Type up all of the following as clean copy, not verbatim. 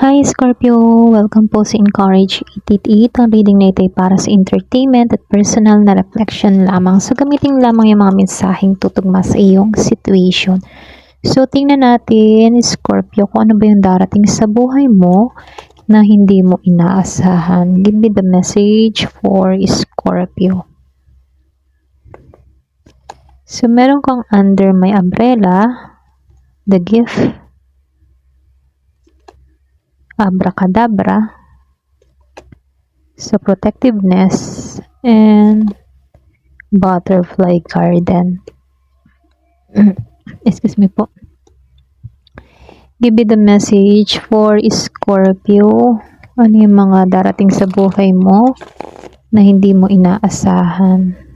Hi Scorpio! Welcome po sa Encourage 888. Ang reading na ito ay para sa entertainment at personal na reflection lamang. So gamitin lamang yung mga mensaheng tutugma sa iyong situation. So tingnan natin Scorpio kung ano ba yung darating sa buhay mo na hindi mo inaasahan. Give me the message for Scorpio. So meron kang under my umbrella, the gift, abracadabra, so protectiveness, and butterfly garden. Excuse me po. Give me the message for Scorpio. Ano yung mga darating sa buhay mo na hindi mo inaasahan?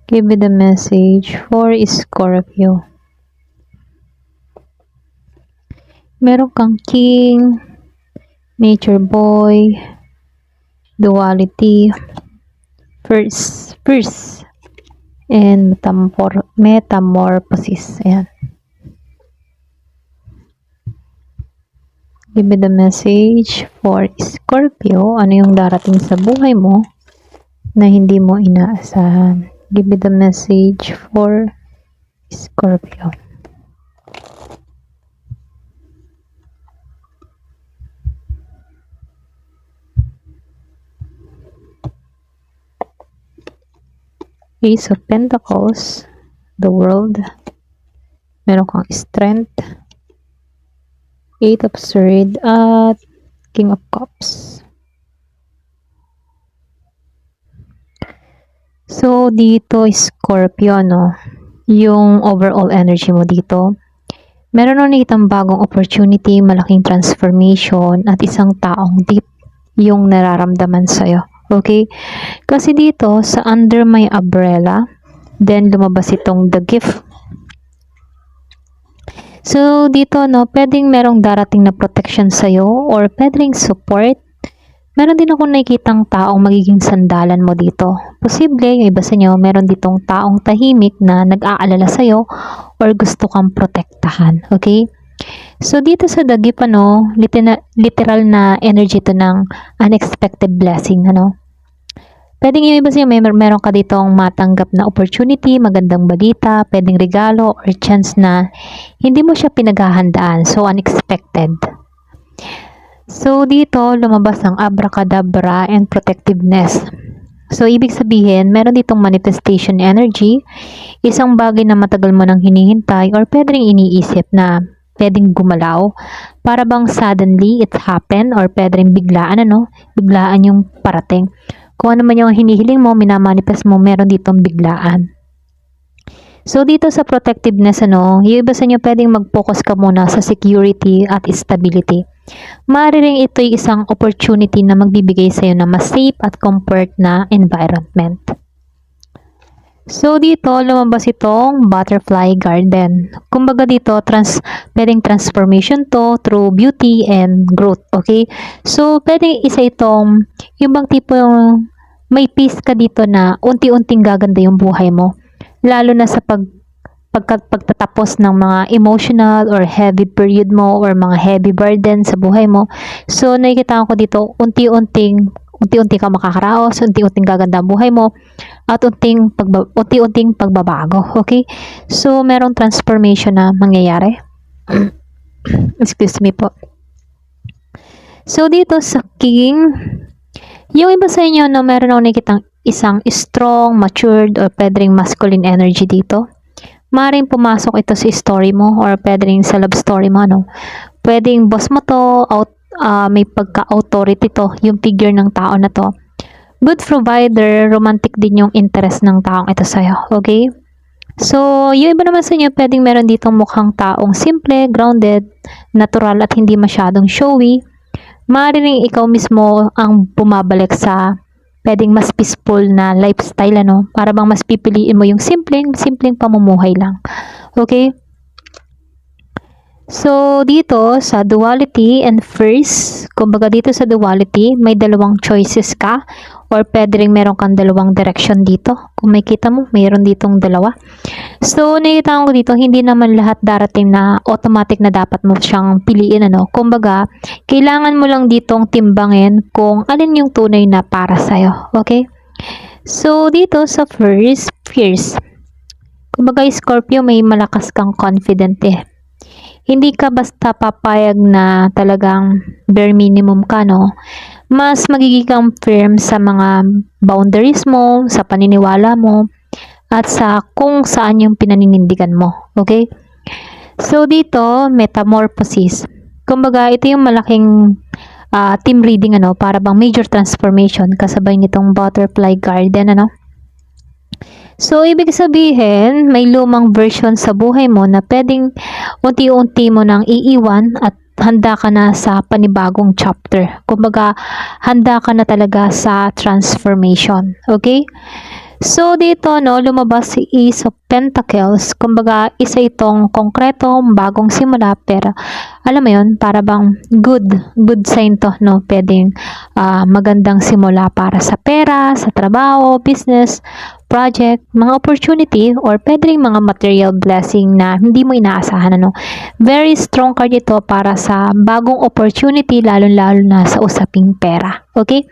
Give me the message for Scorpio. Meron kang king, nature boy, duality, first, and metamorphosis. Ayan. Give me the message for Scorpio. Ano yung darating sa buhay mo na hindi mo inaasahan? Give me the message for Scorpio. Ace of Pentacles, the World, meron kang strength, Eight of Swords, at King of Cups. So, dito Scorpio, no, yung overall energy mo dito, meron na nakitang bagong opportunity, malaking transformation, at isang taong deep yung nararamdaman sa'yo. Okay? Kasi dito, sa under my umbrella, then lumabas itong the gift. So, dito, no, pwedeng merong darating na protection sa'yo or pwedeng support. Meron din akong nakikitang taong magiging sandalan mo dito. Posible, yung iba sa inyo, meron ditong taong tahimik na nag-aalala sa'yo or gusto kang protektahan. Okay? So, dito sa the gift, ano, literal na energy to ng unexpected blessing, ano. Pwedeng yung iba sa inyo, meron ka ditong matanggap na opportunity, magandang balita, pwedeng regalo or chance na hindi mo siya pinaghahandaan. So, unexpected. So, dito, lumabas ang abracadabra and protectiveness. So, ibig sabihin, meron ditong manifestation energy, isang bagay na matagal mo nang hinihintay or pwedeng iniisip na pwedeng gumalaw, para bang suddenly it happen or pwedeng biglaan, ano, biglaan yung parating. Kung ano man yung hinihiling mo, minamanifest mo, meron ditong biglaan. So, dito sa protectiveness, ano, yung iba sa inyo pwedeng mag-focus ka muna sa security at stability. Maaari rin ito yung isang opportunity na magbibigay sa iyo na mas safe at comfort na environment. So, dito, lumabas itong butterfly garden. Kumbaga dito, pwedeng transformation to through beauty and growth. Okay? So, pwedeng isa itong, yung bang tipo yung may peace ka dito na unti-unting gaganda yung buhay mo. Lalo na sa pagtatapos ng mga emotional or heavy period mo or mga heavy burden sa buhay mo. So, nakikita ko dito, unti-unting ka makakaraos, unti-unting gaganda ang buhay mo, at unti-unting pagbabago. Okay? So, merong transformation na mangyayari. Excuse me po. So, dito sa King, yung iba sa inyo, no, meron ako nakikitang isang strong, matured, or pwedeng masculine energy dito. Maaaring pumasok ito sa story mo or pwedeng sa love story mo, no? Pwedeng boss mo to, may pagka-authority to, yung figure ng tao na to. Good provider, romantic din yung interest ng taong ito sa'yo, okay? So, yung iba naman sa inyo, pwedeng meron ditong mukhang taong simple, grounded, natural, at hindi masyadong showy. Maaaring ikaw mismo ang bumabalik sa pwedeng mas peaceful na lifestyle, ano, para bang mas pipiliin mo yung simpleng pamumuhay lang. Okay? So, dito sa duality and first, kumbaga dito sa duality, may dalawang choices ka or pwede rin meron kang dalawang direction dito. Kung may kita mo, mayroon ditong dalawa. So, nakikita ko dito, hindi naman lahat darating na automatic na dapat mo siyang piliin, ano. Kumbaga, kailangan mo lang ditong timbangin kung alin yung tunay na para sa'yo. Okay? So, dito sa first, fierce. Kumbaga, Scorpio, may malakas kang confident eh. Hindi ka basta papayag na talagang bare minimum ka, no? Mas magiging kang firm sa mga boundaries mo, sa paniniwala mo, at sa kung saan yung pinaninindigan mo. Okay? So, dito, metamorphosis. Kumbaga, ito yung malaking team reading, ano, para bang major transformation kasabay nitong butterfly garden, ano? So, ibig sabihin, may lumang version sa buhay mo na pwedeng unti-unti mo nang iiwan at handa ka na sa panibagong chapter. Kumbaga, handa ka na talaga sa transformation. Okay? So, dito, no, lumabas si Ace of Pentacles. Kumbaga, isa itong konkreto, bagong simula, pero alam mo yun, para bang good sign to, no? Pwedeng magandang simula para sa pera, sa trabaho, business, project, mga opportunity, or pwede rin mga material blessing na hindi mo inaasahan, ano. Very strong card ito para sa bagong opportunity, lalo-lalo na sa usaping pera. Okay?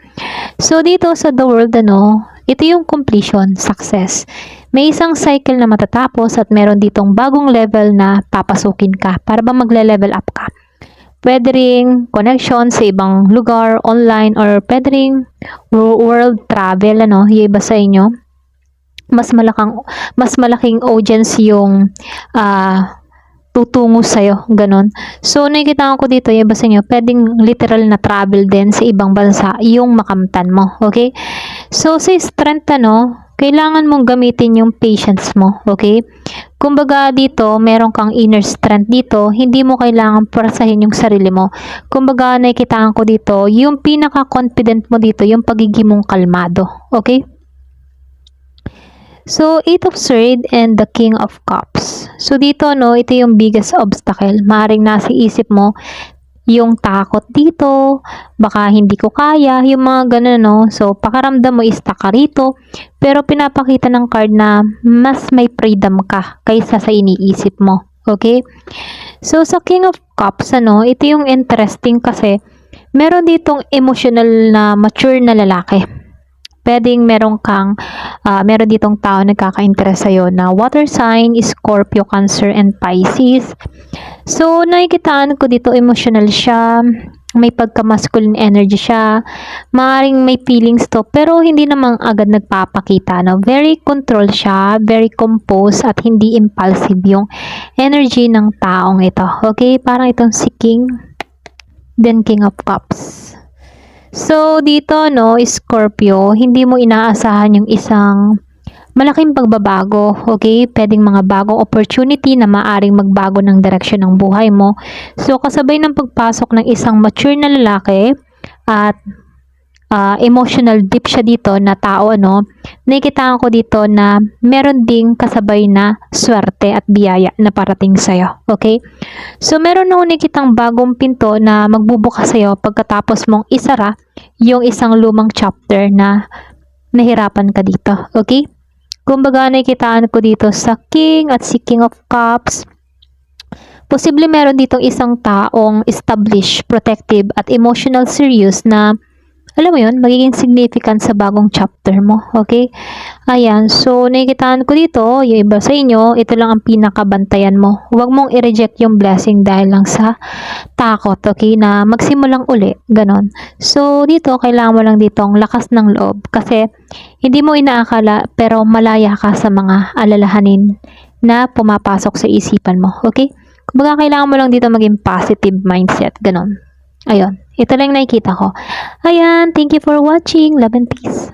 So, dito sa The World, ano, ito yung completion, success. May isang cycle na matatapos at meron ditong bagong level na papasukin ka para ba magle-level up ka. Pwede ring connection sa ibang lugar, online, or pwede ring world travel, ano, yung iba sa inyo. Mas malaking audience yung tutungo sa'yo, ganon. So, nakikita ko dito, yung iba sa inyo, pwedeng literal na travel din sa ibang bansa yung makamtan mo, okay? So, sa strength, ano, kailangan mong gamitin yung patience mo, okay? Kumbaga dito, meron kang inner strength dito, hindi mo kailangan parasahin yung sarili mo. Kumbaga, nakikitaan ko dito, yung pinaka-confident mo dito, yung pagiging mong kalmado, okay? So, Eight of Swords and the King of Cups. So, dito, no, ito yung biggest obstacle. Maaaring nasa isip mo, yung takot dito, baka hindi ko kaya, yung mga ganun, no. So, pakaramdam mo stuck ka rito, pero pinapakita ng card na mas may freedom ka kaysa sa iniisip mo. Okay? So, sa King of Cups, ano, ito yung interesting kasi meron ditong emotional na mature na lalaki. Pwedeng meron ditong tao nagkaka-interest sa'yo na water sign, Scorpio, Cancer, and Pisces. So, nakikitaan ko dito, emotional siya, may pagka-masculine energy siya, maaaring may feelings to, pero hindi namang agad nagpapakita, no? Very control siya, very composed, at hindi impulsive yung energy ng taong ito. Okay? Parang itong si King, then King of Cups. So, dito, no, Scorpio, hindi mo inaasahan yung isang malaking pagbabago, okay? Pwedeng mga bagong opportunity na maaring magbago ng direksyon ng buhay mo. So, kasabay ng pagpasok ng isang mature na lalaki at emotional deep siya dito na tao, no? Nakikitaan ko dito na meron ding kasabay na swerte at biyaya na parating sa'yo, okay? So, meron nung nakikitang bagong pinto na magbubukas sa'yo pagkatapos mong isara yung isang lumang chapter na nahirapan ka dito, okay? Kumbaga, nakikitaan ko dito sa King at si King of Cups. Posible meron ditong isang taong established, protective, at emotional serious na, alam mo yun, magiging significant sa bagong chapter mo. Okay? Ayan. So, nakikitaan ko dito, yung iba sa inyo, ito lang ang pinakabantayan mo. Huwag mong i-reject yung blessing dahil lang sa takot, okay, na magsimulang uli. Ganon. So, dito, kailangan mo lang ditong lakas ng loob. Kasi, hindi mo inaakala, pero malaya ka sa mga alalahanin na pumapasok sa isipan mo. Okay? Kumbaga, kailangan mo lang dito maging positive mindset. Ganon. Ayun. Ito lang nakikita ko. Ayan. Thank you for watching. Love and peace.